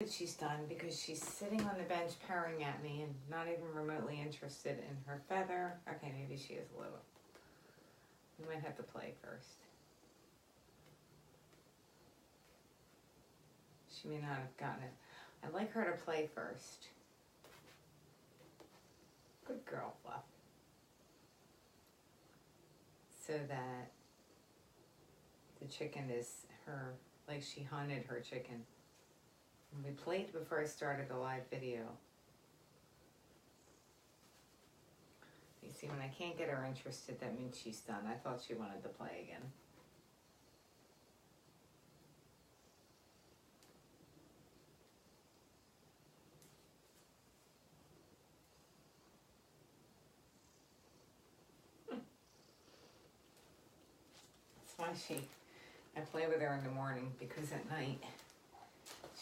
She's done because she's sitting on the bench purring at me and not even remotely interested in her feather. Okay, maybe she is a little. We might have to play first. She may not have gotten it. I'd like her to play first. Good girl, Fluff. So that the chicken is her, like she hunted her chicken. And we played before I started the live video. You see, when I can't get her interested, that means she's done. I thought she wanted to play again. That's why I play with her in the morning, because at night,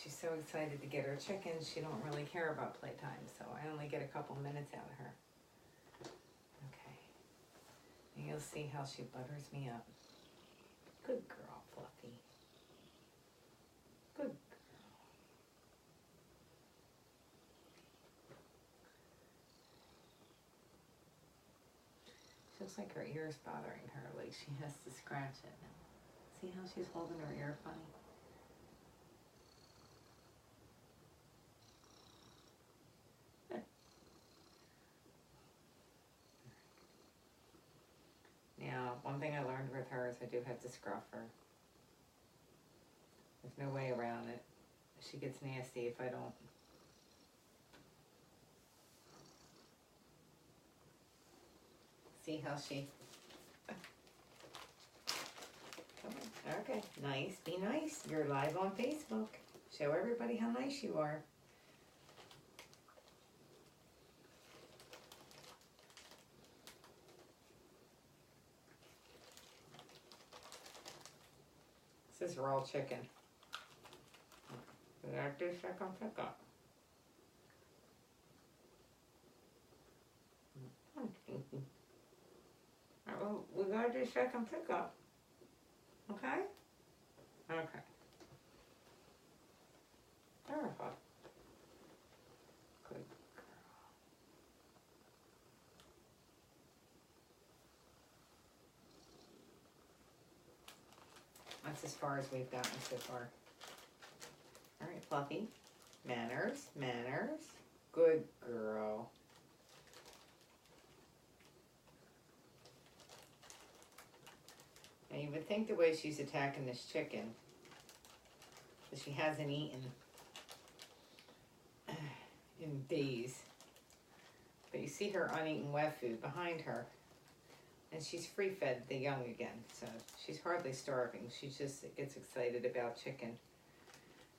she's so excited to get her chicken, she don't really care about playtime, so I only get a couple minutes out of her. Okay. And you'll see how she butters me up. Good girl, Fluffy. Good girl. She looks like her ear's bothering her, like she has to scratch it. See how she's holding her ear funny? Now, one thing I learned with her is I do have to scruff her. There's no way around it. She gets nasty if I don't. See how she... Come on. Okay, nice. Be nice. You're live on Facebook. Show everybody how nice you are. This is raw chicken. We gotta do second pickup. We gotta do second pickup. Okay? Okay. Terrified. Good girl. That's as far as we've gotten so far. All right, Fluffy. Manners, manners. Good girl. And you would think the way she's attacking this chicken, that she hasn't eaten in days. But you see her uneaten wet food behind her. And she's free-fed the young again, so she's hardly starving. She just gets excited about chicken,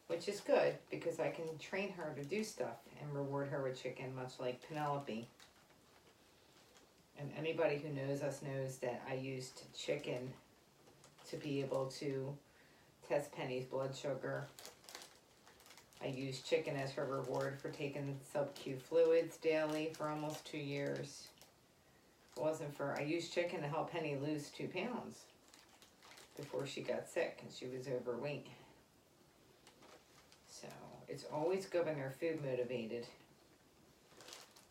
which is good because I can train her to do stuff and reward her with chicken, much like Penelope. And anybody who knows us knows that I used chicken to be able to test Penny's blood sugar. I used chicken as her reward for taking sub-Q fluids daily for almost 2 years. It wasn't for, I used chicken to help Penny lose 2 pounds before she got sick and she was overweight. So it's always good when they're food motivated.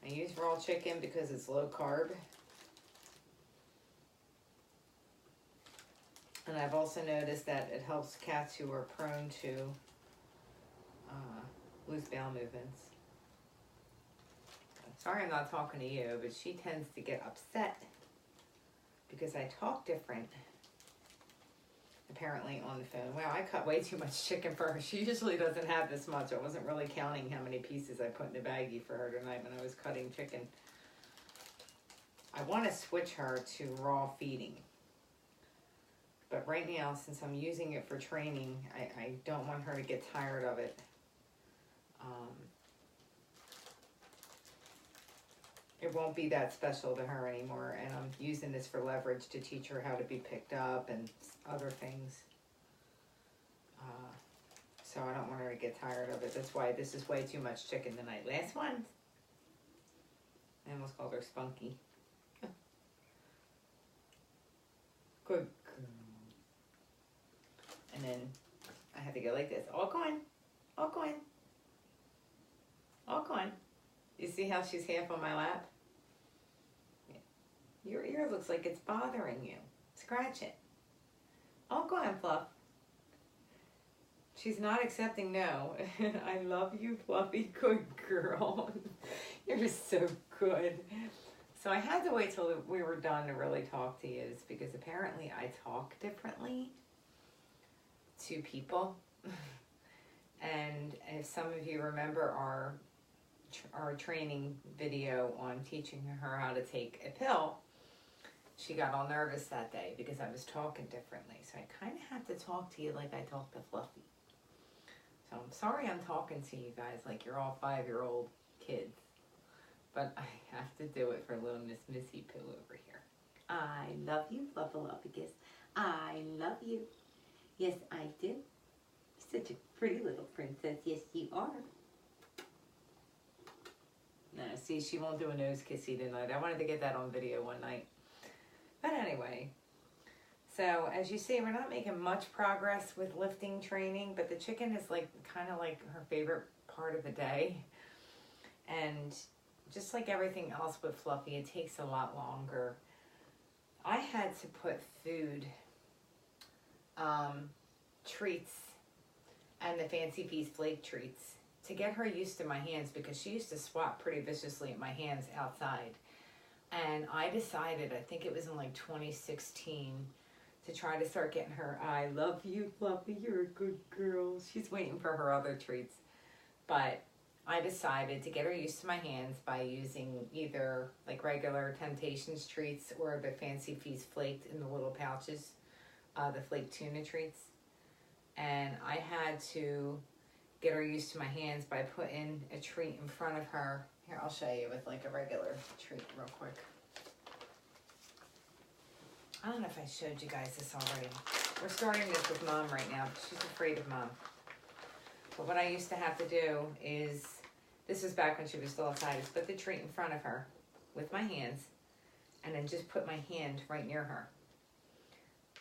I use raw chicken because it's low carb. And I've also noticed that it helps cats who are prone to loose bowel movements. Sorry I'm not talking to you, but she tends to get upset because I talk different, apparently, on the phone. Wow, I cut way too much chicken for her. She usually doesn't have this much. I wasn't really counting how many pieces I put in the baggie for her tonight when I was cutting chicken. I want to switch her to raw feeding. But right now, since I'm using it for training, I don't want her to get tired of it. It won't be that special to her anymore, and I'm using this for leverage to teach her how to be picked up and other things. So I don't want her to get tired of it. That's why this is way too much chicken tonight. Last one. I almost called her Spunky. Good. And then I have to go like this. All going. All going. see how she's half on my lap? Your ear looks like it's bothering you. Scratch it. Oh, go on, Fluff. She's not accepting no. I love you, Fluffy. Good girl. You're so good. So I had to wait till we were done to really talk to you, because apparently I talk differently to people. And if some of you remember our training video on teaching her how to take a pill, she got all nervous that day because I was talking differently. So I kind of have to talk to you like I talk to Fluffy. So I'm sorry I'm talking to you guys like you're all 5-year-old kids. But I have to do it for little Miss Missy Poo over here. I love you, Fluffaluffagus. I love you. Yes, I do. You're such a pretty little princess. Yes, you are. No, see, she won't do a nose kissy tonight. I wanted to get that on video one night. But anyway, so as you see, we're not making much progress with lifting training, but the chicken is like kind of like her favorite part of the day. And just like everything else with Fluffy, it takes a lot longer. I had to put food, treats, and the Fancy Feast flake treats to get her used to my hands, because she used to swat pretty viciously at my hands outside. And I decided, I think it was in like 2016, to try to start getting her, I love you, Fluffy, you're a good girl. She's waiting for her other treats. But I decided to get her used to my hands by using either like regular Temptations treats or the Fancy Feast flaked in the little pouches, the flake tuna treats. And I had to get her used to my hands by putting a treat in front of her. Here, I'll show you with like a regular treat real quick. I don't know if I showed you guys this already. We're starting this with Mom right now, but she's afraid of Mom. But what I used to have to do is, this was back when she was still outside, is put the treat in front of her with my hands and then just put my hand right near her.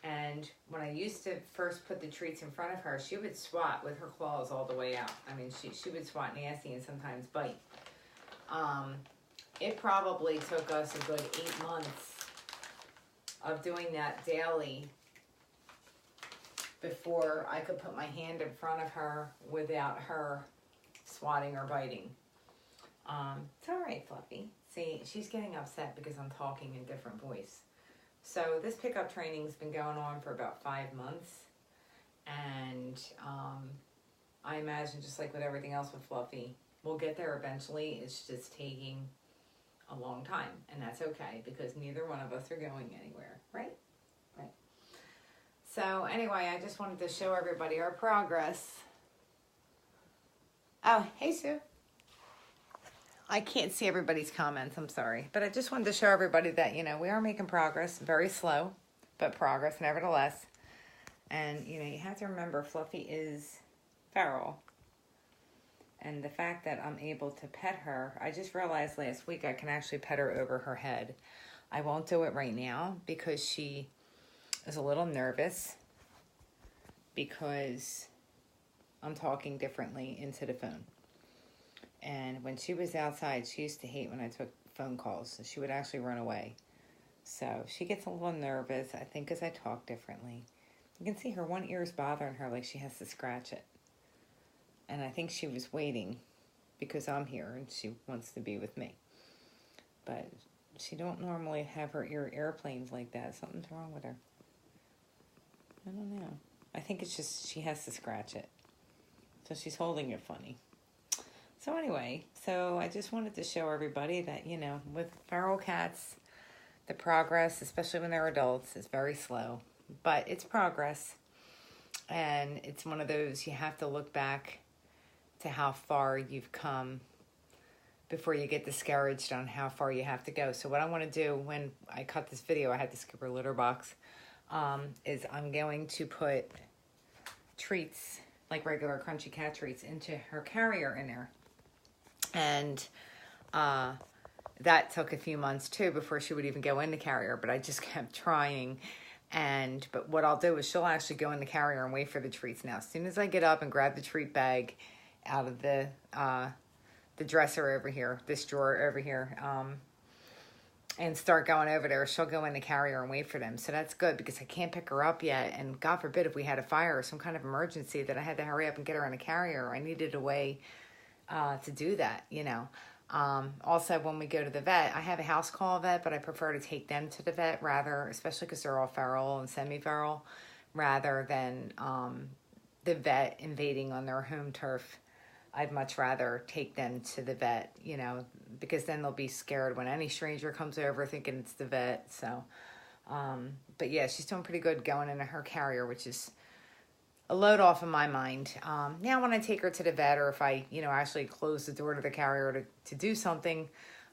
And when I used to first put the treats in front of her, she would swat with her claws all the way out. I mean, she would swat nasty and sometimes bite. It probably took us a good 8 months of doing that daily before I could put my hand in front of her without her swatting or biting. It's all right, Fluffy. See, she's getting upset because I'm talking in different voice. So this pickup training's been going on for about 5 months. And I imagine, just like with everything else with Fluffy, we'll get there eventually. It's just taking a long time. And that's okay, because neither one of us are going anywhere, right? Right. So anyway, I just wanted to show everybody our progress. Oh, hey, Sue. I can't see everybody's comments, I'm sorry. But I just wanted to show everybody that, you know, we are making progress. Very slow, but progress nevertheless. And, you know, you have to remember, Fluffy is feral. And the fact that I'm able to pet her, I just realized last week I can actually pet her over her head. I won't do it right now because she is a little nervous because I'm talking differently into the phone. And when she was outside, she used to hate when I took phone calls. So she would actually run away. So she gets a little nervous, I think, because I talk differently. You can see her one ear is bothering her like she has to scratch it. And I think she was waiting because I'm here and she wants to be with me. But she don't normally have her ear airplanes like that. Something's wrong with her. I don't know. I think it's just she has to scratch it. So she's holding it funny. So anyway, so I just wanted to show everybody that, you know, with feral cats, the progress, especially when they're adults, is very slow. But it's progress. And it's one of those, you have to look back to how far you've come before you get discouraged on how far you have to go. So what I want to do when I cut this video, I had to skip her litter box, is I'm going to put treats, like regular Crunchy Cat treats, into her carrier in there. And that took a few months too before she would even go in the carrier, but I just kept trying. But what I'll do is she'll actually go in the carrier and wait for the treats now. As soon as I get up and grab the treat bag out of the the dresser over here, this drawer over here, and start going over there. She'll go in the carrier and wait for them. So that's good because I can't pick her up yet. And God forbid if we had a fire or some kind of emergency that I had to hurry up and get her in a carrier, I needed a way to do that, you know. Also, when we go to the vet, I have a house call vet, but I prefer to take them to the vet rather, especially because they're all feral and semi-feral, rather than the vet invading on their home turf. I'd much rather take them to the vet, you know, because then they'll be scared when any stranger comes over thinking it's the vet. So, but yeah, she's doing pretty good going into her carrier, which is a load off of my mind. Now when I take her to the vet, or if I, you know, actually close the door to the carrier to do something,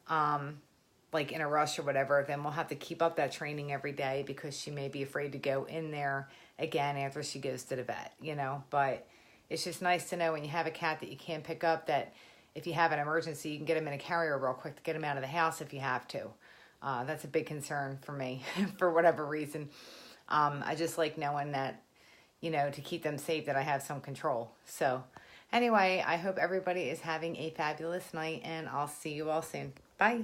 like in a rush or whatever, then we'll have to keep up that training every day because she may be afraid to go in there again after she goes to the vet, you know. But it's just nice to know when you have a cat that you can't pick up, that if you have an emergency, you can get them in a carrier real quick to get them out of the house if you have to. That's a big concern for me for whatever reason. I just like knowing that, you know, to keep them safe, that I have some control. So anyway, I hope everybody is having a fabulous night, and I'll see you all soon. Bye.